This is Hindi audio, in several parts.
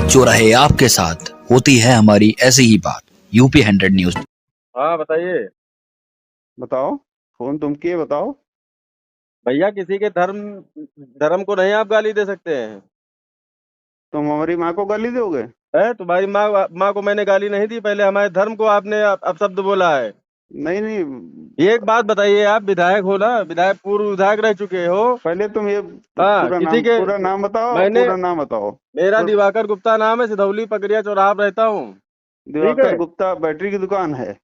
जो रहे आपके साथ, होती है हमारी ऐसी ही बात। UP 100 news. हाँ बताइए। बताओ, फोन तुम किए, बताओ। भैया किसी के धर्म धर्म को नहीं आप गाली दे सकते हैं। तुम हमारी माँ को गाली दोगे? तुम्हारी माँ को मैंने गाली नहीं दी, पहले हमारे धर्म को आपने अपशब्द बोला है। नहीं नहीं, ये एक बात बताइए, आप विधायक हो ना, विधायक पूर्व विधायक रह चुके हो। पहले तुम ये हाँ, किसी के पूरा नाम बताओ, मैंने पूरा नाम बताओ। मेरा दिवाकर गुप्ता नाम है, सिधौली पकरिया चौराहा पर रहता हूँ। ठीक दिवाकर है। गुप्ता बैटरी की दुकान है?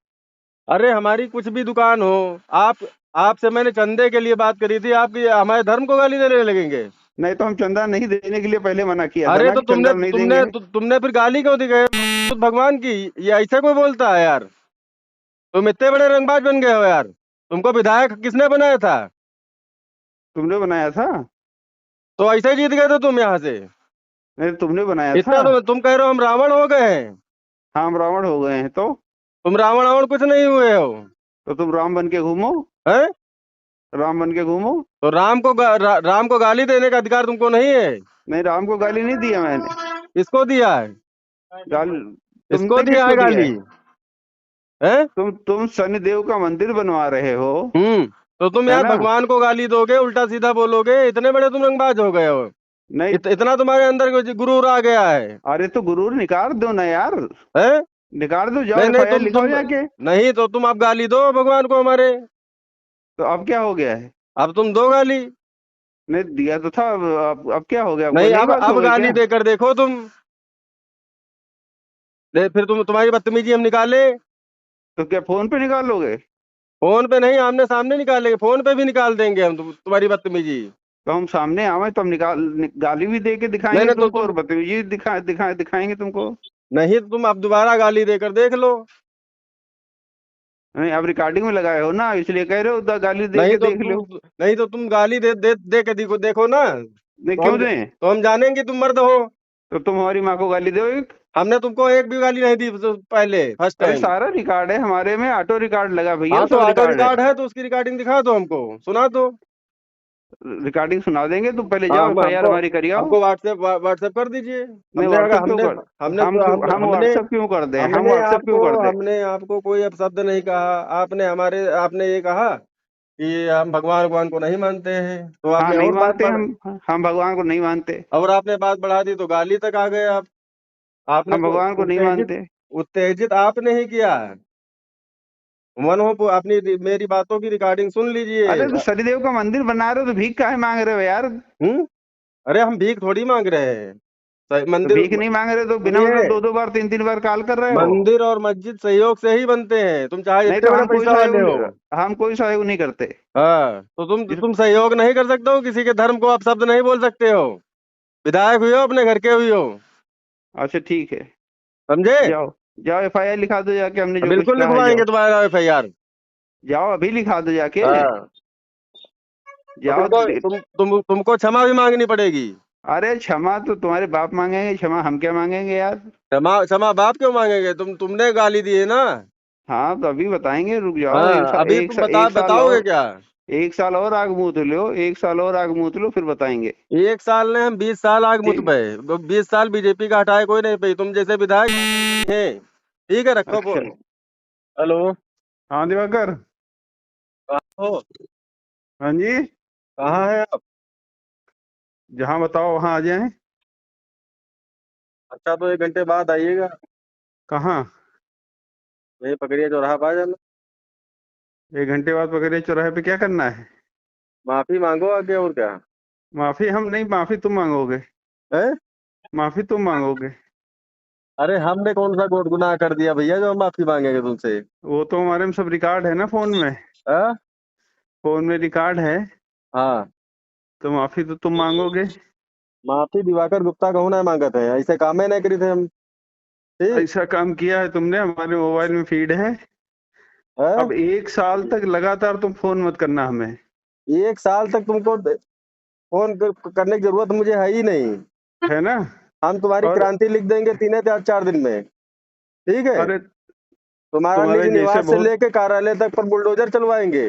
अरे हमारी कुछ भी दुकान हो, आप आपसे मैंने चंदे के लिए बात करी थी, आपकी हमारे धर्म को गाली देने लगेंगे। नहीं तो हम चंदा नहीं देने के लिए पहले मना किया था अरे ना तो कि तुमने चंदा नहीं तुमने देंगे। तुमने फिर गाली क्यों दी गए तो भगवान की? ये ऐसे कोई बोलता है यार? तुम इतने बड़े रंगबाज बन गए हो यार। तुमको विधायक किसने बनाया था? तुमने बनाया था? तो ऐसे ही जीत गए थे तुम यहाँ से। नहीं, तुमने बनाया था। इतना तो तुम कह रहे हो हम रावण हो गए हैं। हाँ, हम रावण हो गए हैं तुम रावण रावण कुछ नहीं हुए हो। तो तुम राम बन के घूमो। हैं? राम बन के घूमो। तो राम को गाली देने का अधिकार तुमको नहीं है। नहीं, राम को गाली नहीं दिया मैंने। किसको दिया है? गाली किसको तुमने दिया है किसको दिया गाली? है? हैं? तुम शनिदेव का मंदिर बनवा रहे हो, तो तुम है यार ना? भगवान को गाली दोगे, उल्टा सीधा बोलोगे, इतने बड़े तुम रंगबाज हो गए हो। नहीं। इतना तुम्हारे अंदर गुरूर आ गया है। अरे तो गुरूर निकाल दो ना यार। हैं? निकाल दो, जाओ नहीं नहीं, एफआईआर लिखाओ जाके। नहीं तो तुम अब गाली दो भगवान को हमारे। तो अब क्या हो गया है? अब तुम दो गाली। नहीं, दिया तो था, अब क्या हो गया? अब कोई नहीं, नई बात अब हो गई गाली क्या? देकर देखो तुम। फिर तुम्हारी बदतमीजी हम निकाले। तो क्या फोन पे निकालोगे? फोन पे नहीं, आमने सामने निकालेंगे, फोन पे भी निकाल देंगे हम तुम्हारी बदतमीजी। तो हम सामने आवे तो हम गाली भी दे के नहीं दिखाएंगे नहीं, तो तुमको, और बदतमीजी दिखाएंगे तुमको। नहीं तो तुम अब दोबारा गाली देकर देख लो। नहीं, अब रिकॉर्डिंग में लगाए हो ना, इसलिए कह रहे हो गाली दे नहीं के तो देख लो। नहीं तो तुम गाली दे के देखो ना। नहीं, क्यों दें? तो हम जानेंगे तुम मर्द हो। तो तुम हमारी माँ को गाली दो एक। हमने तुमको एक भी गाली नहीं दी पहले, फर्स्ट अरे टाइम। सारा रिकॉर्ड है हमारे में, ऑटो रिकॉर्ड लगा भैया, हाँ तो सब ऑटो रिकॉर्ड है। रिकॉर्ड है तो उसकी रिकॉर्डिंग दिखा दो, हमको सुना दो। रिकॉर्डिंग सुना देंगे, तुम पहले हाँ, जाओ एफआईआर हमारी करियो। हमको व्हाट्सएप कर दीजिए। नहीं, हमने अगर व्हाट्सएप क्यों हमने कर? हमने हम हमने व्हाट्सएप क्यों कर दें? हम हमने व्हाट्सएप क्यों आपको कर दें? हमने आपको कोई अपशब्द नहीं कहा। आपने ये कहा कि हम भगवान को नहीं मानते हैं, तो हाँ, आपने नहीं और बात मानते बढ़ हम भगवान को नहीं मानते। और आपने बात बढ़ा दी तो गाली तक आ गए आप। आपने हम भगवान को नहीं उत्तेजित मानते। उत्तेजित आपने ही किया। मन हो अपनी मेरी बातों की रिकॉर्डिंग सुन लीजिए। अरे तो शनिदेव का मंदिर बना रहे हो तो भीख काहे मांग रहे हो यार? अरे हम भीख थोड़ी मांग रहे हैं। तो मंदिर भीख नहीं मांग रहे तो बिना सुनिए, मतलब दो दो बार तीन तीन बार कॉल कर रहे हो? मंदिर और मस्जिद सहयोग से ही बनते हैं, तुम चाहे नहीं जितने तो बड़े पैसा वाले हो। हम कोई सहयोग नहीं करते। हाँ तो तुम सहयोग नहीं कर सकते हो, किसी के धर्म को आप शब्द नहीं बोल सकते हो। विधायक हुई हो, अपने घर के हुई हो। अच्छा ठीक है, समझे? जाओ जाओ एफआईआर लिखा दो जाके, हमने जो कुछ बिल्कुल कहा है। लिखवाएंगे जाओ तुम्हारा एफआईआर। जाओ, अभी लिखा दो जाके। हाँ, तो जाओ तुमको क्षमा भी मांगनी पड़ेगी। अरे क्षमा तो तुम्हारे बाप मांगेंगे, क्षमा हम क्या मांगेंगे यार? क्षमा क्षमा बाप क्यों मांगेंगे? तुमने गाली दी है ना। हाँ तो अभी बताएंगे, रुक जाओ। हाँ, अभी तुम एक साल बताओगे और, क्या? एक साल और आग मूत लो, एक साल और आग मूत लो, फिर बताएंगे। एक साल ने हम 20 साल आग मुत ठीक। पे 20 साल बीजेपी का हटाए कोई नहीं पे, तुम जैसे विधायक हैं। ठीक है, रखो अच्छा। फोन। हेलो। हाँ दिवाकर। हो? हाँ जी। कहाँ है आप? जहाँ बताओ वहाँ आ जाएं। अच्छा तो 1 घंटे बाद आइएगा। कहाँ? यही पकड़िए चौराहा पा जाना। 1 घंटे बाद पकड़े चौराहे पे, क्या करना है? माफी मांगो आगे, और क्या माफी हम नहीं, माफी तुम मांगोगे। है? माफी तुम मांगोगे। अरे हमने कौन सा गुनाह कर दिया भैया जो हम माफी मांगेंगे तुमसे? वो तो हमारे में सब रिकॉर्ड है ना, फोन में। हाँ। फोन में रिकॉर्ड है। हाँ, तो माफी तो तुम मांगोगे। माफी दिवाकर गुप्ता कहूँ ना मांगत है, ऐसे काम ही नहीं करी थे हम। ठीक ऐसा काम किया है तुमने, हमारे मोबाइल में फीड है। है। अब 1 साल तक लगातार तुम फोन मत करना हमें। 1 साल तक तुमको फोन करने की जरूरत मुझे है ही नहीं। है ना? हम तुम्हारी और क्रांति लिख देंगे 3 या 4 दिन में। ठीक है। अरे तुम्हारा तुम्हारे निजी जैसे निवास से बहुत, लेके कार्यालय तक पर बुलडोजर चलवाएंगे।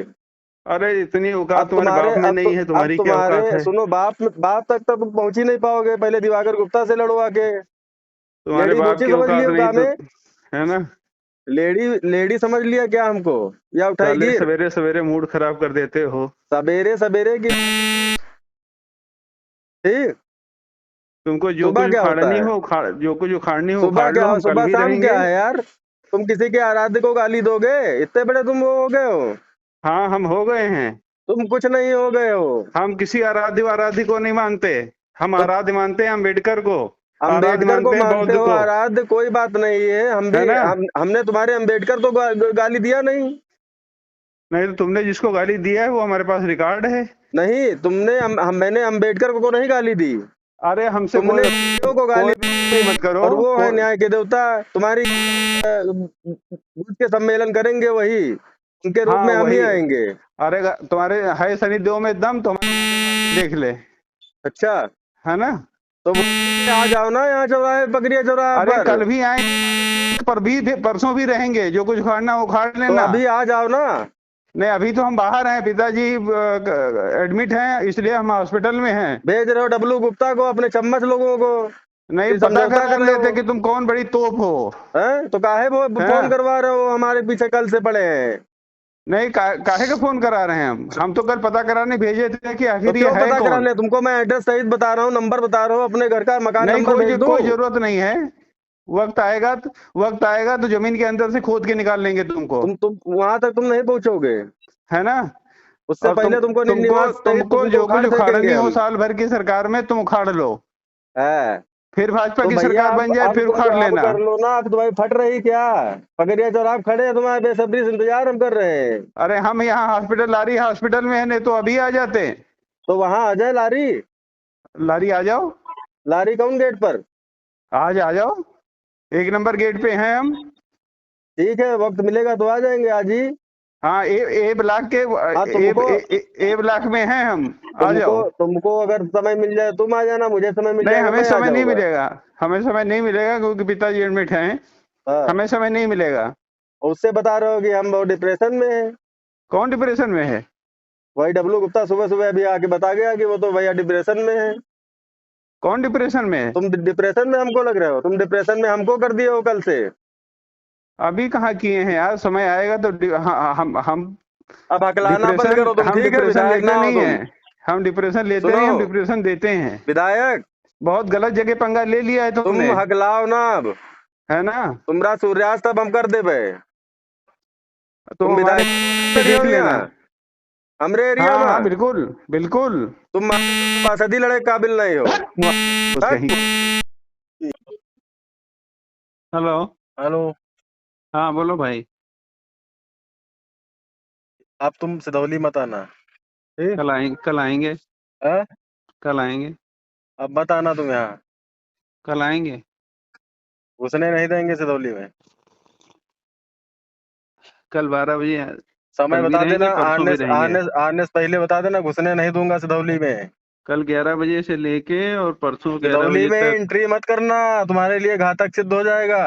अरे इतनी अब औकात तुम्हारे बाप तुम्हारे में अब तो नहीं है, अब तुम्हारी क्या औकात तुम्हारे है? सुनो, बाप तक तो तुम पहुंच ही नहीं पाओगे, पहले दिवाकर गुप्ता से लड़ो आके। तुम्हारे लेडी बाप बोची की समझ औकात लिया नहीं कामे, तो, है ना। लेडी लेडी समझ लिया क्या हमको, या साले उठाएगी सवेरे सवेरे मूड खराब कर देते हो। सवेरे सवेरे की। ठीक, तुमको जो सुबह कुछ क्या होता उखाड़नी है, हो उखाड़, जो कुछ उखाड़नी हो सुबह उखाड़ लो, क्या, हम कल सुबह भी शाम रहेंगे। क्या है यार, तुम किसी के आराध्य को गाली दोगे, इतने बड़े तुम वो हो गए हो। हाँ, हम हो गए हैं। तुम कुछ नहीं हो गए हो। हम किसी आराध्य को नहीं मानते, हम तो आराध्य मानते हैं अम्बेडकर को, आराध्य अम्बेडकर को मानते हैं मानते बौद्ध हो, को, आराध्य कोई बात नहीं है, हम भी है ना। हमने तुम्हारे अम्बेडकर तो गाली दिया नहीं। नहीं तो तुमने जिसको गाली दिया है वो हमारे पास रिकॉर्ड है। नहीं, तुमने मैंने अम्बेडकर को नहीं गाली दी, अरे हमसे तुमने कोई को गाली कोई मत करो। और वो है न्याय के देवता तुम्हारी, बुद्ध के सम्मेलन करेंगे वही, उनके रूप हाँ में हम ही वही। आएंगे। अरे तुम्हारे है शनि देव में दम, तुम देख ले, अच्छा, है ना। तो आ जाओ ना यहाँ चौराहे, पकड़िया चौराहे अरे पर। कल भी आए, पर भी परसों भी रहेंगे, जो कुछ उखाड़ना उखाड़ तो लेना। अभी आ जाओ ना। नहीं, अभी तो हम बाहर हैं, पिताजी एडमिट हैं, इसलिए हम हॉस्पिटल में हैं। भेज रहे हो डब्लू गुप्ता को, अपने चम्मच लोगों को, नहीं, कि पता समझौता करा कर रहे लो। थे कि तुम कौन बड़ी तोप हो। हैं तो काहे वो फोन करवा रहे हो, हमारे पीछे कल से पड़े हैं। नहीं, काहे का फोन करा रहे हैं हम तो कल पता कराने भेजे थे कि तो आखिर ये क्यों है पता कौन। कराने, तुमको मैं एड्रेस सहित बता रहा हूँ, नंबर बता रहा हूँ, अपने घर का मकान नहीं, नंबर भेज दूं। कोई जरूरत नहीं है। वक्त आएगा तो जमीन के अंदर से खोद के निकाल लेंगे तुमको। तुम वहां तक तुम नहीं पहुंचोगे, है ना। उससे और पहले तुमको तुमको निवास सहित तुमको जो उखाड़ कुछ उखाड़नी फेंकेंगे हो हम। साल भर की सरकार में तुम उखाड़ लो, है फिर भाजपा तो की भैया सरकार बन जाए, फिर उखाड़ अब लेना। कर लो ना, अब तुम्हारी फट रही क्या, पकड़िया चौराहे खड़े हैं, तुम्हारे बेसब्री से इंतजार हम कर रहे हैं। अरे हम यहाँ हॉस्पिटल, लारी हॉस्पिटल में है, नहीं तो अभी आ जाते। तो वहां आ जाए लारी, लारी आ जाओ, लारी कौन गेट पर। आज आ जाओ, 1 नंबर गेट पे हैं हम। ठीक है, वक्त मिलेगा तो आ जाएंगे आज ही। हाँ, ए ब्लॉक के ए ब्लॉक में हैं हम, आ जाओ। तुमको अगर समय मिल जाए तुम आ जाना, मुझे समय मिल नहीं, जाएगा हमें मैं आ समय नहीं जाऊंगा। मिलेगा, हमें समय नहीं मिलेगा, क्योंकि पिताजी एडमिट हैं। हाँ, हमें समय नहीं मिलेगा। उससे बता रहे हो कि हम बहुत डिप्रेशन में हैं। कौन डिप्रेशन में है। वही डब्लू गुप्ता सुबह सुबह अभी आके बता गया कि वो तो भैया डिप्रेशन में है। कौन डिप्रेशन में है। तुम डिप्रेशन में हमको लग रहे हो, तुम डिप्रेशन में हमको कर दिए हो कल से। अभी कहाँ किए हैं यार, समय आएगा तो हम अब हकलाना बंद डिप्रेशन, करो तुम, हम ठीक है, डिप्रेशन विधायक लेते ना हो नहीं तुम। है। हम डिप्रेशन लेते सुनो नहीं, हम डिप्रेशन देते हैं। विधायक, बहुत गलत जगह पंगा ले लिया है तुम तुमने, हकलाओ ना अब, है ना। तुम्हारा सूर्यास्त अब हम कर देबे। तो तुम हमारे विधायक देख लेना। हमरे एरिया हाँ हाँ, में बिल्कुल बिल्कुल। तुम पासदी लड़े के काबिल नहीं हो। हेलो। हेलो, हाँ बोलो भाई। अब तुम सिधौली मत आना। कल आएंगे, हाँ? कल आएंगे, अब मत आना तुम यहाँ, कल आएंगे। घुसने नहीं देंगे सिधौली में। कल 12 बजे, समय कल भी बता रहेंगे, देना, परसों भी रहेंगे। आने से पहले बता देना, घुसने नहीं दूंगा सिधौली में। कल 11 बजे से लेके और परसों 11 सिधौली बजे में तक। एंट्री मत करना, तुम्हारे लिए घातक सिद्ध हो जाएगा।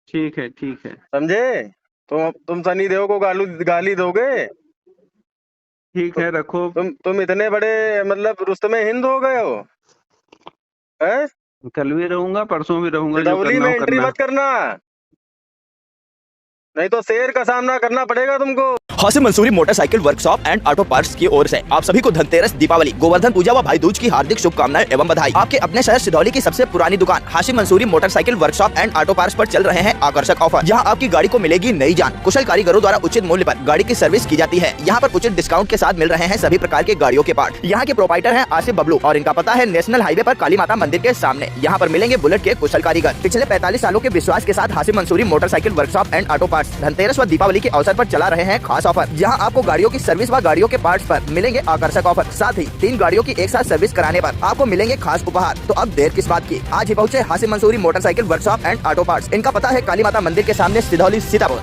ठीक है, ठीक है, समझे। तुम सनी देओल को गाली दोगे। ठीक है, रखो। तुम इतने बड़े मतलब रुस्तमे हिंद हो गए हो। हैं? कल भी रहूंगा, परसों भी रहूंगा, जो सिधौली करना में हो एंट्री करना। मत करना, नहीं तो शेर का सामना करना पड़ेगा तुमको। Hasim Mansuri motorcycle workshop and auto parts की ओर से आप सभी को धनतेरस, दीपावली, गोवर्धन पूजा व भाई दूज की हार्दिक शुभकामनाएं एवं बधाई। आपके अपने शहर सिधौली की सबसे पुरानी दुकान Hasim Mansuri motorcycle workshop and auto parts पर चल रहे हैं आकर्षक ऑफर। यहाँ आपकी गाड़ी को मिलेगी नई जान। कुशल कारीगरों द्वारा उचित मूल्य पर गाड़ी की सर्विस की जाती है। यहाँ पर उचित डिस्काउंट के साथ मिल रहे हैं सभी प्रकार के गाड़ियों के पार्ट। यहाँ के प्रोपाइटर हैं आसिफ बबलू और इनका पता है नेशनल हाईवे पर काली माता मंदिर के सामने। यहाँ पर मिलेंगे बुलेट के कुशल कारीगर। पिछले 45 सालों के विश्वास के साथ Hasim Mansuri motorcycle workshop and auto parts Dhanteras व दीपावली के अवसर पर चला रहे हैं खास ऑफर। यहाँ आपको गाड़ियों की सर्विस व गाड़ियों के पार्ट्स पर मिलेंगे आकर्षक ऑफर। साथ ही 3 गाड़ियों की एक साथ सर्विस कराने पर आपको मिलेंगे खास उपहार। तो अब देर किस बात की, आज ही पहुँचे Hasim Mansuri motorcycle workshop and auto parts. इनका पता है काली माता मंदिर के सामने, सिधौली, सीतापुर।